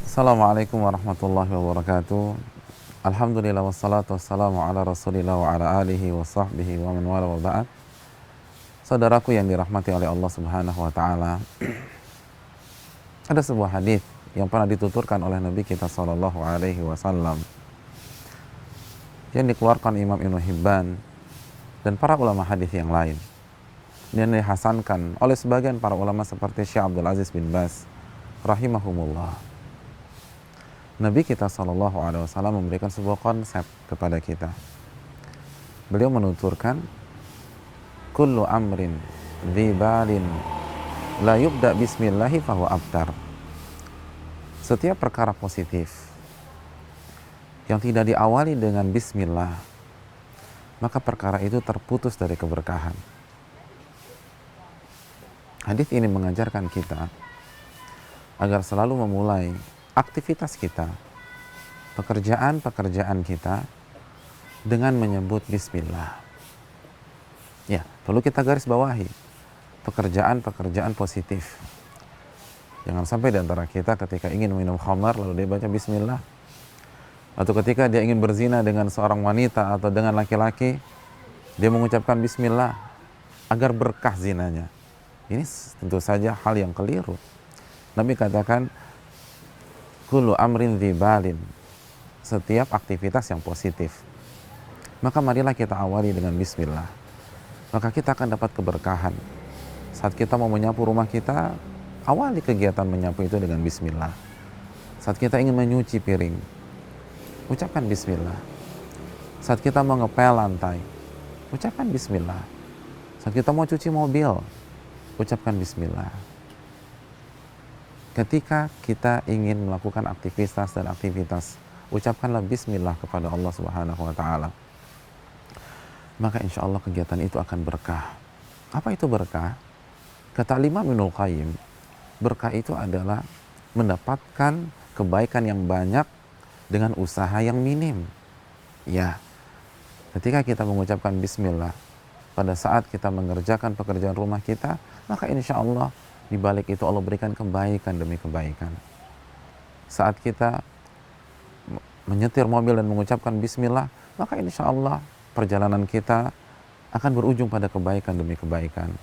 Assalamualaikum warahmatullahi wabarakatuh. Alhamdulillah wassalatu wassalamu ala rasulillah wa ala alihi wa sahbihi wa man wala wa ba'd. Saudaraku yang dirahmati oleh Allah subhanahu wa ta'ala, ada sebuah hadis yang pernah dituturkan oleh Nabi kita sallallahu alaihi wasallam yang dikeluarkan Imam Ibnu Hibban dan para ulama hadis yang lain, dan dihasankan oleh sebagian para ulama seperti Syekh Abdul Aziz bin Baz rahimahumullah. Nabi kita sallallahu alaihi wasallam memberikan sebuah konsep kepada kita. Beliau menuturkan, kullu amrin dzibalin la yubda bismillahi fahuwa abtar. Setiap perkara positif yang tidak diawali dengan bismillah, maka perkara itu terputus dari keberkahan. Hadis ini mengajarkan kita agar selalu memulai aktivitas kita, pekerjaan kita dengan menyebut bismillah. Ya, perlu kita garis bawahi pekerjaan positif. Jangan sampai di antara kita ketika ingin minum khamar lalu dia baca bismillah, atau ketika dia ingin berzina dengan seorang wanita atau dengan laki-laki dia mengucapkan bismillah agar berkah zinanya. Ini tentu saja hal yang keliru. Nabi katakan, kullu amrin dzibalin, setiap aktivitas yang positif, maka marilah kita awali dengan bismillah. Maka kita akan dapat keberkahan. Saat kita mau menyapu rumah kita, awali kegiatan menyapu itu dengan bismillah. Saat kita ingin menyuci piring, ucapkan bismillah. Saat kita mau ngepel lantai, ucapkan bismillah. Saat kita mau cuci mobil, ucapkan bismillah. Ketika kita ingin melakukan aktivitas, ucapkanlah bismillah kepada Allah subhanahu wa ta'ala. Maka insya Allah kegiatan itu akan berkah. Apa itu berkah? Kata Imam Ibnul Qayyim, berkah itu adalah mendapatkan kebaikan yang banyak dengan usaha yang minim. Ya, ketika kita mengucapkan bismillah pada saat kita mengerjakan pekerjaan rumah kita, maka insya Allah di balik itu Allah berikan kebaikan demi kebaikan. Saat kita menyetir mobil dan mengucapkan bismillah, maka insya Allah perjalanan kita akan berujung pada kebaikan demi kebaikan.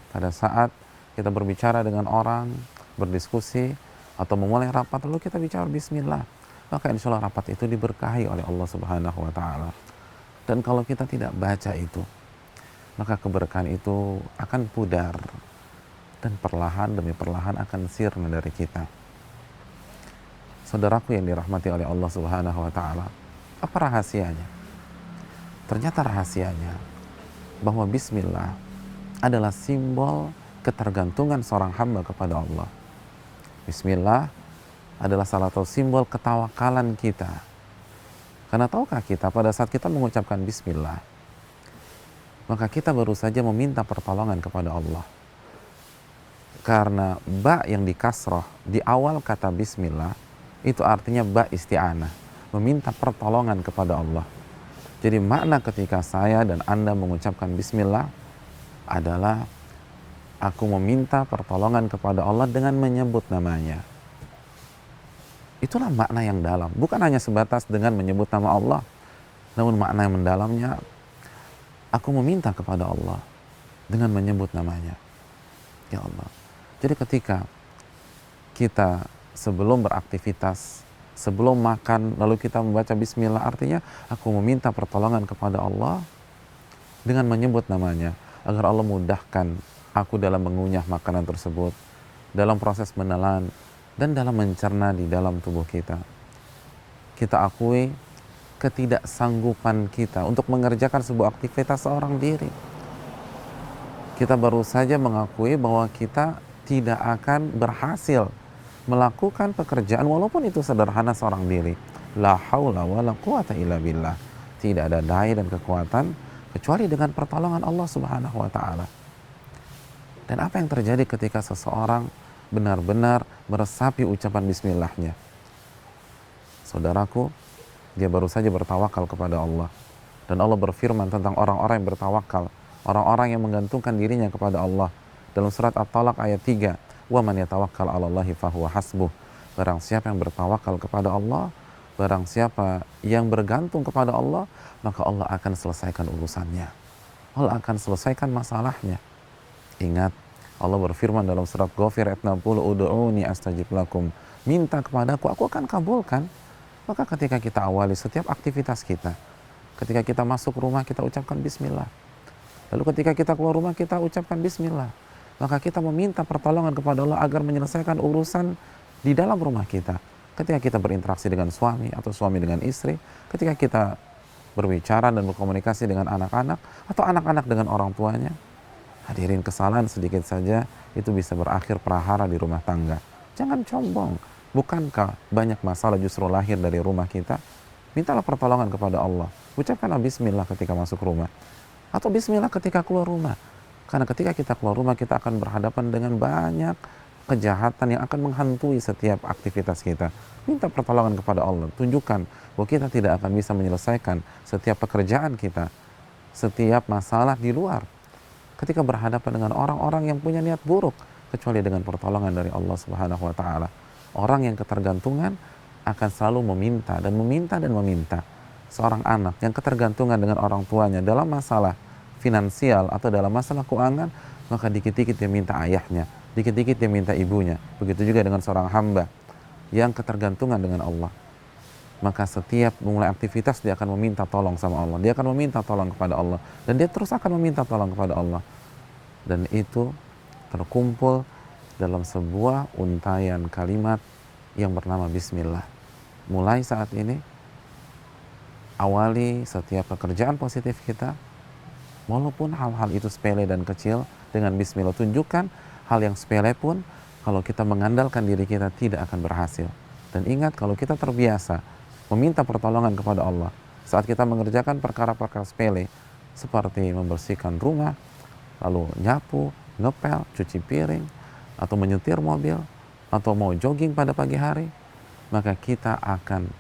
Pada saat kita berbicara dengan orang, berdiskusi, atau memulai rapat, lalu kita bicara bismillah, maka insya Allah rapat itu diberkahi oleh Allah subhanahu wa ta'ala. Dan kalau kita tidak baca itu, maka keberkahan itu akan pudar dan perlahan demi perlahan akan sirna dari kita. Saudaraku yang dirahmati oleh Allah subhanahu wa ta'ala, apa rahasianya? Ternyata rahasianya bahwa bismillah adalah simbol ketergantungan seorang hamba kepada Allah. Bismillah adalah salah satu simbol ketawakalan kita. Karena tahukah kita pada saat kita mengucapkan bismillah, maka kita baru saja meminta pertolongan kepada Allah. Karena ba yang dikasroh di awal kata bismillah itu artinya ba isti'anah, meminta pertolongan kepada Allah. Jadi makna ketika saya dan Anda mengucapkan bismillah adalah aku meminta pertolongan kepada Allah dengan menyebut namanya. Itulah makna yang dalam, bukan hanya sebatas dengan menyebut nama Allah, namun makna yang mendalamnya, aku meminta kepada Allah dengan menyebut namanya. Ya Allah. Jadi ketika kita sebelum beraktivitas, sebelum makan, lalu kita membaca bismillah, artinya aku meminta pertolongan kepada Allah dengan menyebut namanya, agar Allah mudahkan aku dalam mengunyah makanan tersebut, dalam proses menelan, dan dalam mencerna di dalam tubuh kita. Kita akui ketidaksanggupan kita untuk mengerjakan sebuah aktivitas seorang diri. Kita baru saja mengakui bahwa kita tidak akan berhasil melakukan pekerjaan walaupun itu sederhana seorang diri. La haula wa la quwata illa billah. Tidak ada daya dan kekuatan kecuali dengan pertolongan Allah subhanahu wa ta'ala. Dan apa yang terjadi ketika seseorang benar-benar meresapi ucapan bismillahnya? Saudaraku, dia baru saja bertawakal kepada Allah. Dan Allah berfirman tentang orang-orang yang bertawakal, orang-orang yang menggantungkan dirinya kepada Allah. Dalam surat At-Talaq ayat 3, wa man yatawakkal 'alallahi fahuwa hasbuh. Barang siapa yang bertawakal kepada Allah, barang siapa yang bergantung kepada Allah, maka Allah akan selesaikan urusannya. Allah akan selesaikan masalahnya. Ingat, Allah berfirman dalam surat Ghafir ayat 60, "Ud'uni astajib lakum." Minta kepadaku, aku akan kabulkan. Maka ketika kita awali setiap aktivitas kita, ketika kita masuk rumah kita ucapkan bismillah. Lalu ketika kita keluar rumah kita ucapkan bismillah. Maka kita meminta pertolongan kepada Allah agar menyelesaikan urusan di dalam rumah kita. Ketika kita berinteraksi dengan suami atau suami dengan istri, ketika kita berbicara dan berkomunikasi dengan anak-anak atau anak-anak dengan orang tuanya, hadirin, kesalahan sedikit saja itu bisa berakhir prahara di rumah tangga. Jangan sombong. Bukankah banyak masalah justru lahir dari rumah kita? Mintalah pertolongan kepada Allah. Ucapkanlah bismillah ketika masuk rumah. Atau bismillah ketika keluar rumah. Karena ketika kita keluar rumah kita akan berhadapan dengan banyak kejahatan yang akan menghantui setiap aktivitas kita. Minta pertolongan kepada Allah. Tunjukkan bahwa kita tidak akan bisa menyelesaikan setiap pekerjaan kita, setiap masalah di luar, ketika berhadapan dengan orang-orang yang punya niat buruk, kecuali dengan pertolongan dari Allah Subhanahu wa Ta'ala. Orang yang ketergantungan akan selalu meminta dan meminta dan meminta. Seorang anak yang ketergantungan dengan orang tuanya dalam masalah finansial atau dalam masalah keuangan, maka dikit-dikit dia minta ayahnya, dikit-dikit dia minta ibunya. Begitu juga dengan seorang hamba yang ketergantungan dengan Allah. Maka setiap memulai aktivitas dia akan meminta tolong sama Allah. Dia akan meminta tolong kepada Allah. Dan dia terus akan meminta tolong kepada Allah. Dan itu terkumpul dalam sebuah untayan kalimat yang bernama bismillah. Mulai saat ini, awali setiap pekerjaan positif kita, walaupun hal-hal itu sepele dan kecil, dengan bismillah. Tunjukkan hal yang sepele pun, kalau kita mengandalkan diri kita tidak akan berhasil. Dan ingat, kalau kita terbiasa meminta pertolongan kepada Allah saat kita mengerjakan perkara-perkara sepele seperti membersihkan rumah, lalu nyapu, ngepel, cuci piring, atau menyetir mobil, atau mau jogging pada pagi hari, maka kita akan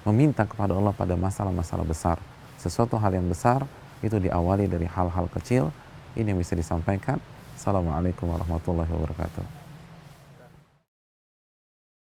meminta kepada Allah pada masalah-masalah besar. Sesuatu hal yang besar itu diawali dari hal-hal kecil. Ini yang bisa disampaikan. Assalamualaikum warahmatullahi wabarakatuh.